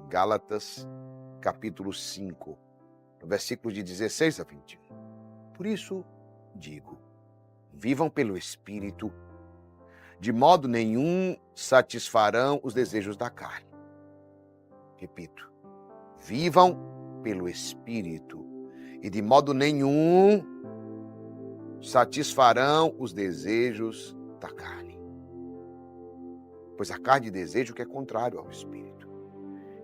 Gálatas, capítulo 5, versículos de 16 a 21. Por isso digo, vivam pelo Espírito, de modo nenhum satisfarão os desejos da carne. Repito, vivam pelo Espírito, e de modo nenhum satisfarão os desejos da carne. Pois a carne deseja o que é contrário ao Espírito,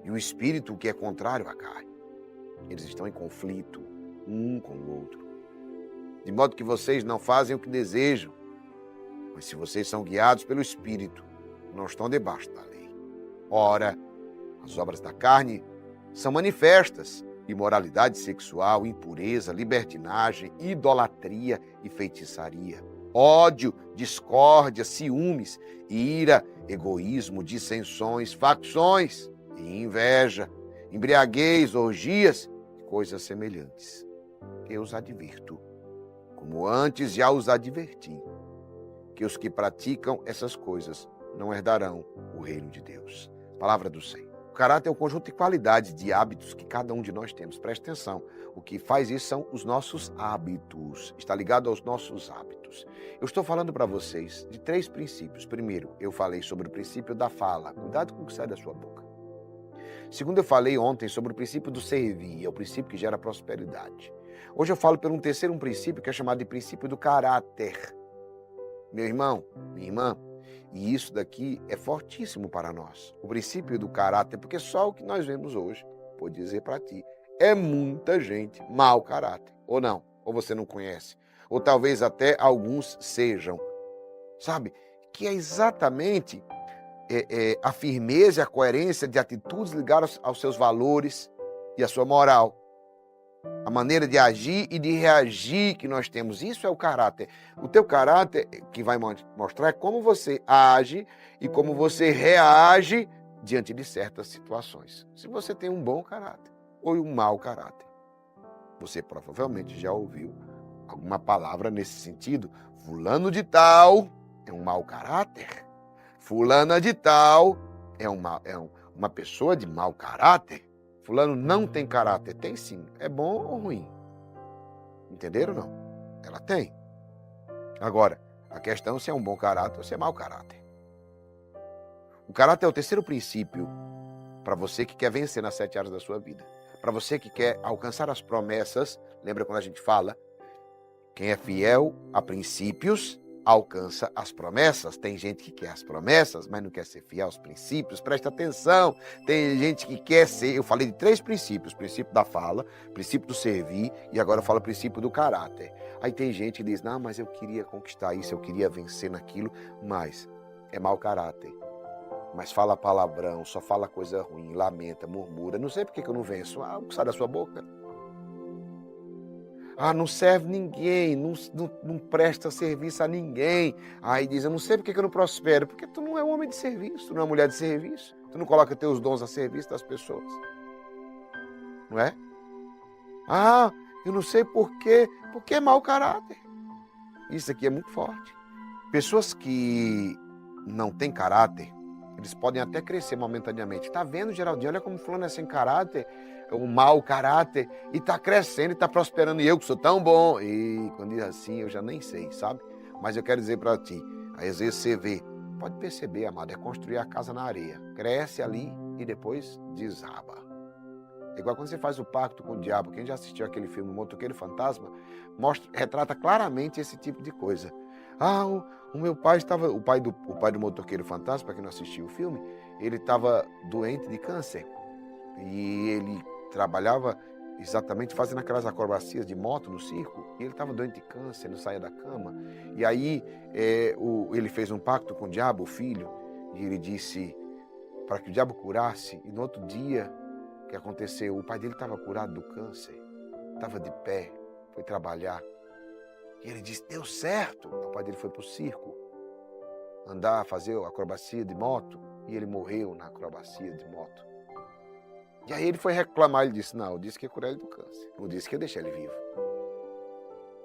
e o Espírito o que é contrário à carne. Eles estão em conflito um com o outro, de modo que vocês não fazem o que desejam. Mas se vocês são guiados pelo Espírito, não estão debaixo da lei. Ora, as obras da carne são manifestas: imoralidade sexual, impureza, libertinagem, idolatria e feitiçaria, ódio, discórdia, ciúmes, ira, egoísmo, dissensões, facções e inveja, embriaguez, orgias e coisas semelhantes. Eu os advirto, como antes já os adverti, que os que praticam essas coisas não herdarão o reino de Deus. Palavra do Senhor. O caráter é um conjunto de qualidades, de hábitos que cada um de nós temos. Preste atenção, o que faz isso são os nossos hábitos. Está ligado aos nossos hábitos. Eu estou falando para vocês de 3 princípios. Primeiro, eu falei sobre o princípio da fala. Cuidado com o que sai da sua boca. Segundo, eu falei ontem sobre o princípio do servir, é o princípio que gera prosperidade. Hoje eu falo por um terceiro princípio que é chamado de princípio do caráter. Meu irmão, minha irmã, e isso daqui é fortíssimo para nós. O princípio do caráter, porque só o que nós vemos hoje, vou dizer para ti, é muita gente mau caráter. Ou não, ou você não conhece. Ou talvez até alguns sejam. Sabe? Que é exatamente a firmeza e a coerência de atitudes ligadas aos seus valores e à sua moral. A maneira de agir e de reagir que nós temos, isso é o caráter. O teu caráter que vai mostrar é como você age e como você reage diante de certas situações. Se você tem um bom caráter ou um mau caráter. Você provavelmente já ouviu alguma palavra nesse sentido. Fulano de tal é um mau caráter. Fulana de tal é uma pessoa de mau caráter. Fulano não tem caráter. Tem sim. É bom ou ruim? Entenderam ou não? Ela tem. Agora, a questão é se é um bom caráter ou se é mau caráter. O caráter é o terceiro princípio para você que quer vencer nas 7 áreas da sua vida. Para você que quer alcançar as promessas. Lembra quando a gente fala? Quem é fiel a princípios alcança as promessas. Tem gente que quer as promessas, mas não quer ser fiel aos princípios. Presta atenção. Tem gente que quer ser... Eu falei de 3 princípios. Princípio da fala, princípio do servir e agora eu falo princípio do caráter. Aí tem gente que diz, não, mas eu queria conquistar isso, eu queria vencer naquilo, mas é mau caráter. Mas fala palavrão, só fala coisa ruim, lamenta, murmura. Não sei por que eu não venço. O que sai da sua boca? Não serve ninguém, não presta serviço a ninguém. Aí diz, eu não sei por que eu não prospero. Porque tu não é homem de serviço, tu não é mulher de serviço. Tu não coloca teus dons a serviço das pessoas. Não é? Eu não sei por quê. Porque é mau caráter. Isso aqui é muito forte. Pessoas que não têm caráter, eles podem até crescer momentaneamente. Tá vendo, Geraldinho? Olha como fulano é sem caráter, um mau caráter, e tá crescendo e tá prosperando. E eu que sou tão bom. E quando diz assim, eu já nem sei, sabe? Mas eu quero dizer para ti, às vezes você vê, pode perceber, amado, é construir a casa na areia. Cresce ali e depois desaba. É igual quando você faz o pacto com o diabo. Quem já assistiu aquele filme Motoqueiro Fantasma, retrata claramente esse tipo de coisa. O meu pai estava, o pai do Motoqueiro Fantasma, para quem não assistiu o filme, ele estava doente de câncer. E ele trabalhava exatamente fazendo aquelas acrobacias de moto no circo, e ele estava doente de câncer, não saía da cama. E aí ele fez um pacto com o diabo, o filho, e ele disse para que o diabo curasse, e no outro dia, o que aconteceu? O pai dele estava curado do câncer, estava de pé, foi trabalhar. E ele disse, deu certo. O pai dele foi para o circo, fazer a acrobacia de moto, e ele morreu na acrobacia de moto. E aí ele foi reclamar, ele disse, não, eu disse que ia curar ele do câncer, não disse que ia deixar ele vivo.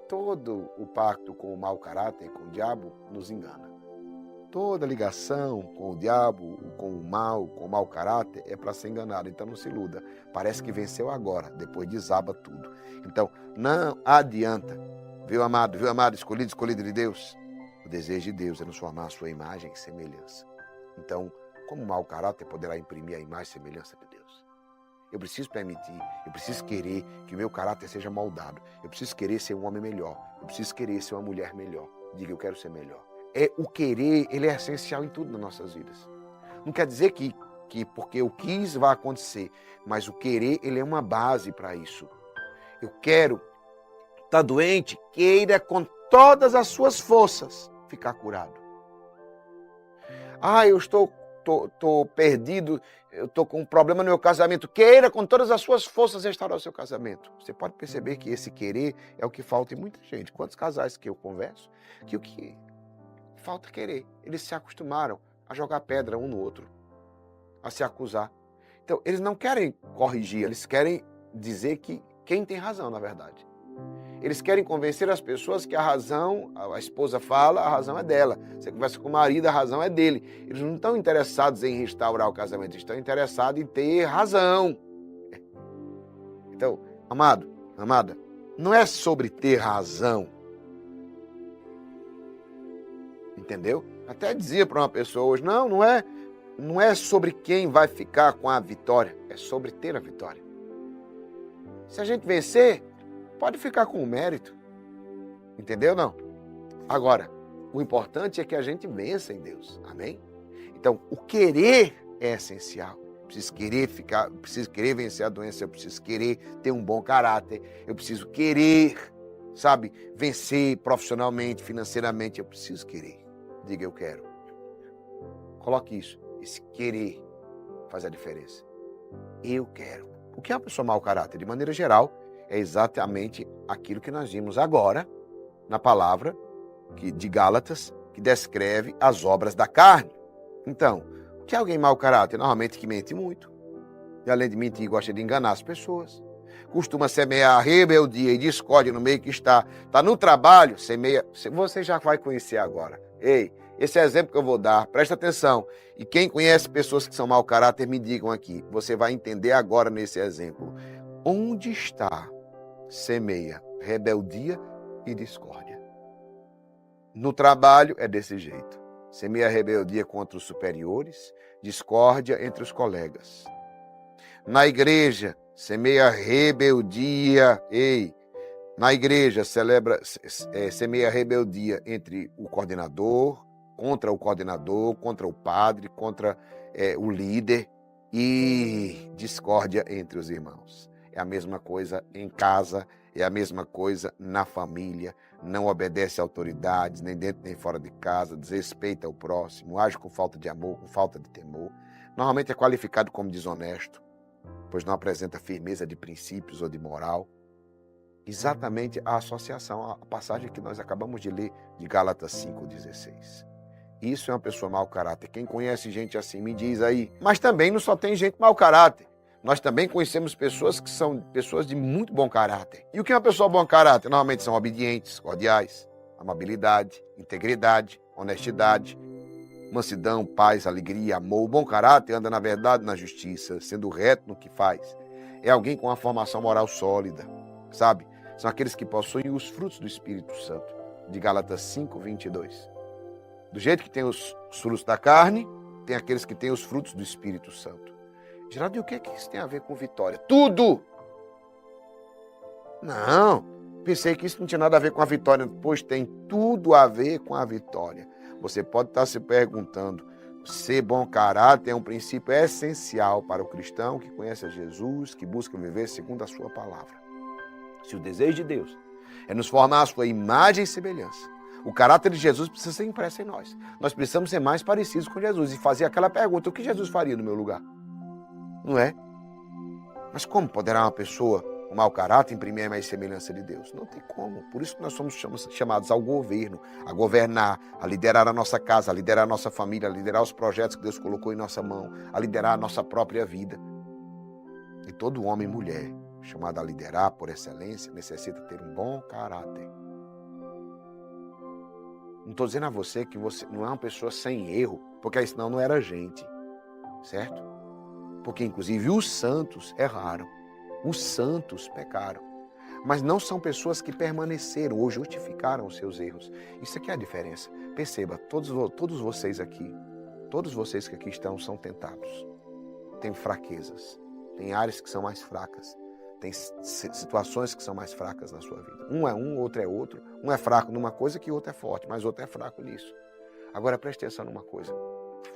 Todo o pacto com o mau caráter, com o diabo, nos engana. Toda ligação com o diabo, com o mau caráter, é para ser enganado. Então não se iluda. Parece que venceu agora, depois desaba tudo. Então não adianta. Viu, amado, escolhido de Deus? O desejo de Deus é nos formar a sua imagem e semelhança. Então, como o mau caráter poderá imprimir a imagem e semelhança de Deus? Eu preciso permitir, eu preciso querer que o meu caráter seja moldado. Eu preciso querer ser um homem melhor. Eu preciso querer ser uma mulher melhor. Diga, eu quero ser melhor. O querer, ele é essencial em tudo nas nossas vidas. Não quer dizer que porque eu quis vai acontecer, mas o querer, ele é uma base para isso. Eu quero estar doente, queira com todas as suas forças ficar curado. Eu estou perdido, eu estou com um problema no meu casamento. Queira com todas as suas forças restaurar o seu casamento. Você pode perceber que esse querer é o que falta em muita gente. Quantos casais que eu converso, que o que falta querer. Eles se acostumaram a jogar pedra um no outro, a se acusar. Então, eles não querem corrigir, eles querem dizer que quem tem razão, na verdade. Eles querem convencer as pessoas que a razão, a esposa fala, a razão é dela. Você conversa com o marido, a razão é dele. Eles não estão interessados em restaurar o casamento, eles estão interessados em ter razão. Então, amado, amada, não é sobre ter razão. Entendeu? Até dizia para uma pessoa hoje, não é sobre quem vai ficar com a vitória, é sobre ter a vitória. Se a gente vencer, pode ficar com o mérito. Entendeu, não? Agora, o importante é que a gente vença em Deus. Amém? Então, o querer é essencial. Preciso querer vencer a doença, eu preciso querer ter um bom caráter, eu preciso querer, vencer profissionalmente, financeiramente, eu preciso querer. Diga, eu quero. Coloque isso. Esse querer faz a diferença. Eu quero. O que é uma pessoa mau caráter? De maneira geral, é exatamente aquilo que nós vimos agora na palavra de Gálatas, que descreve as obras da carne. Então, o que é alguém mau caráter? Normalmente que mente muito. E além de mentir, gosta de enganar as pessoas. Costuma semear rebeldia e discórdia no meio que está no trabalho, semeia. Você já vai conhecer agora. Ei, esse é o exemplo que eu vou dar, presta atenção. E quem conhece pessoas que são mau caráter, me digam aqui. Você vai entender agora nesse exemplo. Onde está, semeia rebeldia e discórdia. No trabalho é desse jeito. Semeia rebeldia contra os superiores, discórdia entre os colegas. Na igreja, semeia rebeldia. Na igreja, semeia rebeldia entre o coordenador, contra o padre, contra o líder e discórdia entre os irmãos. É a mesma coisa em casa, é a mesma coisa na família. Não obedece a autoridades, nem dentro nem fora de casa, desrespeita o próximo, age com falta de amor, com falta de temor. Normalmente é qualificado como desonesto, pois não apresenta firmeza de princípios ou de moral. Exatamente a associação, a passagem que nós acabamos de ler de Gálatas 5,16. Isso é uma pessoa mau caráter. Quem conhece gente assim, me diz aí. Mas também não só tem gente mau caráter. Nós também conhecemos pessoas que são pessoas de muito bom caráter. E o que é uma pessoa bom caráter? Normalmente são obedientes, cordiais, amabilidade, integridade, honestidade, mansidão, paz, alegria, amor. O bom caráter anda na verdade, na justiça, sendo reto no que faz. É alguém com uma formação moral sólida, sabe? São aqueles que possuem os frutos do Espírito Santo, de Gálatas 5:22. Do jeito que tem os frutos da carne, tem aqueles que têm os frutos do Espírito Santo. Geraldo, e o que é que isso tem a ver com vitória? Tudo! Não, pensei que isso não tinha nada a ver com a vitória, pois tem tudo a ver com a vitória. Você pode estar se perguntando, ser bom caráter é um princípio essencial para o cristão que conhece a Jesus, que busca viver segundo a sua palavra. Se o desejo de Deus é nos formar a sua imagem e semelhança, o caráter de Jesus precisa ser impresso em nós. Nós precisamos ser mais parecidos com Jesus e fazer aquela pergunta, o que Jesus faria no meu lugar? Não é? Mas como poderá uma pessoa, um mau caráter, imprimir a imagem e semelhança de Deus? Não tem como. Por isso que nós somos chamados ao governo, a governar, a liderar a nossa casa, a liderar a nossa família, a liderar os projetos que Deus colocou em nossa mão, a liderar a nossa própria vida. E todo homem e mulher chamado a liderar por excelência necessita ter um bom caráter. Não estou dizendo a você que você não é uma pessoa sem erro, porque aí senão não era gente, certo? Porque inclusive os santos erraram, os santos pecaram, mas não são pessoas que permaneceram ou justificaram os seus erros. Isso aqui é a diferença. Perceba, todos vocês que aqui estão são tentados. Tem fraquezas, tem áreas que são mais fracas, tem situações que são mais fracas na sua vida. Um é um, outro é outro. Um é fraco numa coisa que o outro é forte, mas o outro é fraco nisso. Agora preste atenção numa coisa.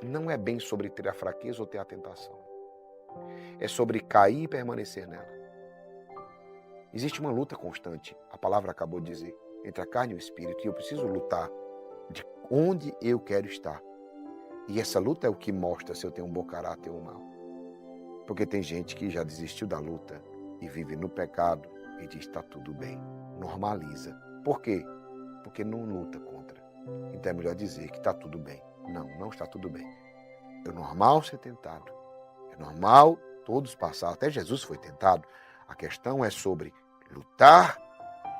Não é bem sobre ter a fraqueza ou ter a tentação. É sobre cair e permanecer nela. Existe uma luta constante, a palavra acabou de dizer, entre a carne e o espírito, e eu preciso lutar de onde eu quero estar. E essa luta é o que mostra se eu tenho um bom caráter ou um mau. Porque tem gente que já desistiu da luta e vive no pecado e diz, está tudo bem, normaliza. Por quê? Porque não luta contra. Então é melhor dizer que está tudo bem. Não, não está tudo bem. É normal ser tentado. É normal todos passar. Até Jesus foi tentado. A questão é sobre lutar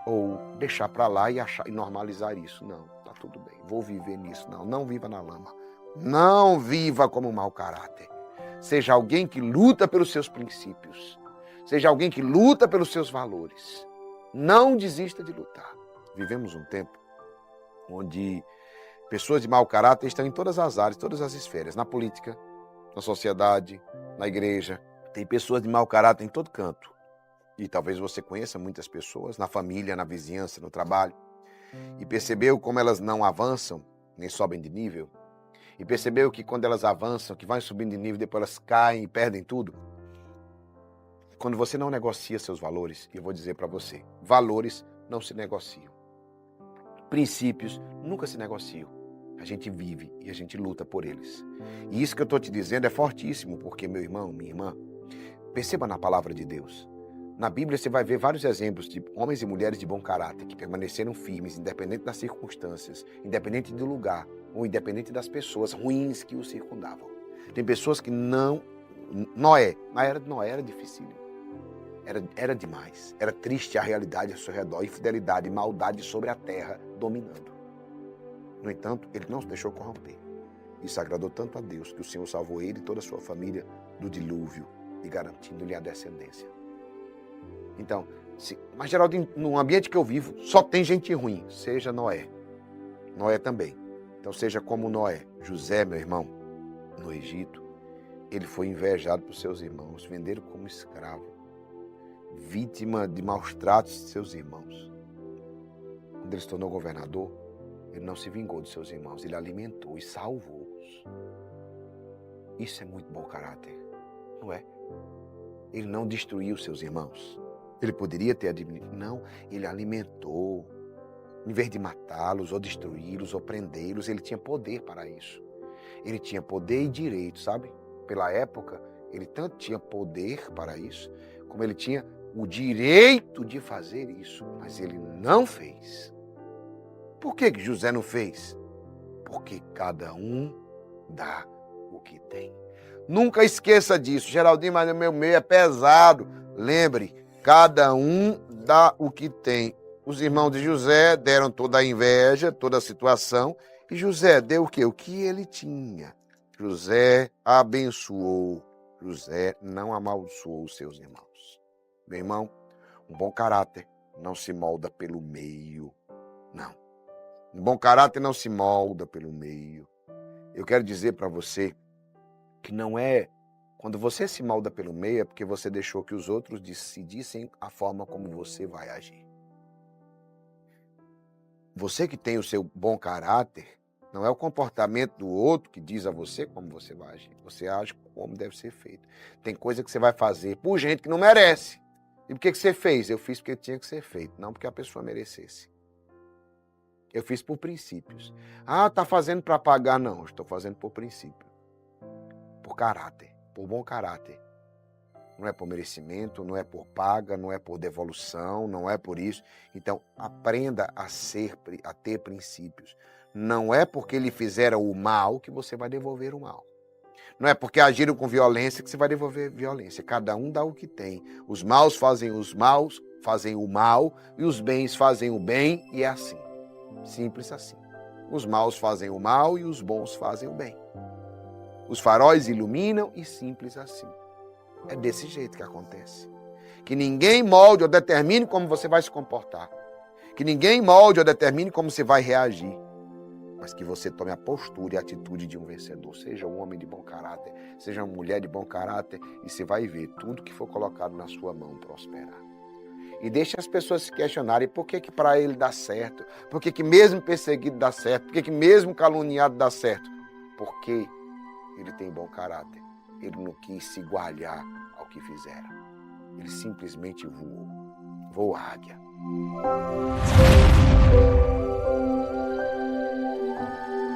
ou deixar para lá e normalizar isso. Não, está tudo bem. Vou viver nisso. Não, não viva na lama. Não viva como um mau caráter. Seja alguém que luta pelos seus princípios. Seja alguém que luta pelos seus valores. Não desista de lutar. Vivemos um tempo onde pessoas de mau caráter estão em todas as áreas, todas as esferas. Na política, na sociedade, na igreja. Tem pessoas de mau caráter em todo canto. E talvez você conheça muitas pessoas, na família, na vizinhança, no trabalho. E percebeu como elas não avançam, nem sobem de nível. E percebeu que quando elas avançam, que vai subindo de nível, depois elas caem e perdem tudo. Quando você não negocia seus valores, e eu vou dizer para você, valores não se negociam. Princípios nunca se negociam. A gente vive e a gente luta por eles. E isso que eu estou te dizendo é fortíssimo, porque meu irmão, minha irmã, perceba na palavra de Deus. Na Bíblia você vai ver vários exemplos de homens e mulheres de bom caráter que permaneceram firmes, independente das circunstâncias, independente do lugar, ou independente das pessoas ruins que o circundavam. Tem pessoas que não... Noé, na era de Noé era difícil. Era demais. Era triste a realidade ao seu redor, infidelidade e maldade sobre a terra dominando. No entanto, ele não se deixou corromper. Isso agradou tanto a Deus que o Senhor salvou ele e toda a sua família do dilúvio e garantindo-lhe a descendência. Então, mas Geraldinho, no ambiente que eu vivo, só tem gente ruim. Seja Noé. Noé também. Então seja como Noé. José, meu irmão, no Egito, ele foi invejado por seus irmãos, venderam como escravo, vítima de maus tratos de seus irmãos. Quando ele se tornou governador, ele não se vingou de seus irmãos, ele alimentou e salvou-os. Isso é muito bom caráter, não é? Ele não destruiu seus irmãos. Ele poderia ter admitido. Não, ele alimentou. Em vez de matá-los, ou destruí-los, ou prendê-los, ele tinha poder para isso. Ele tinha poder e direito, sabe? Pela época, ele tanto tinha poder para isso, como ele tinha o direito de fazer isso. Mas ele não fez. Por que José não fez? Porque cada um dá o que tem. Nunca esqueça disso. Geraldinho, mas o meu meio é pesado. Lembre, cada um dá o que tem. Os irmãos de José deram toda a inveja, toda a situação. E José deu o quê? O que ele tinha. José abençoou. José não amaldiçoou os seus irmãos. Meu irmão, um bom caráter não se molda pelo meio. Não. Um bom caráter não se molda pelo meio. Eu quero dizer para você que não é... Quando você se molda pelo meio é porque você deixou que os outros decidissem a forma como você vai agir. Você que tem o seu bom caráter, não é o comportamento do outro que diz a você como você vai agir. Você age como deve ser feito. Tem coisa que você vai fazer por gente que não merece. E por que você fez? Eu fiz porque tinha que ser feito, não porque a pessoa merecesse. Eu fiz por princípios. Ah, tá fazendo para pagar? Não, eu estou fazendo por princípio. Por caráter, por bom caráter. Não é por merecimento, não é por paga, não é por devolução, não é por isso. Então, aprenda a ter princípios. Não é porque lhe fizeram o mal que você vai devolver o mal. Não é porque agiram com violência que você vai devolver violência. Cada um dá o que tem. Os maus fazem o mal, e os bens fazem o bem, e é assim. Simples assim. Os maus fazem o mal e os bons fazem o bem. Os faróis iluminam e simples assim. É desse jeito que acontece. Que ninguém molde ou determine como você vai se comportar. Que ninguém molde ou determine como você vai reagir. Mas que você tome a postura e a atitude de um vencedor. Seja um homem de bom caráter, seja uma mulher de bom caráter, e você vai ver tudo que for colocado na sua mão prosperar. E deixe as pessoas se questionarem por que para ele dá certo, por que mesmo perseguido dá certo, por que mesmo caluniado dá certo. Porque ele tem bom caráter. Ele não quis se igualar ao que fizeram. Ele simplesmente voou. Voou águia.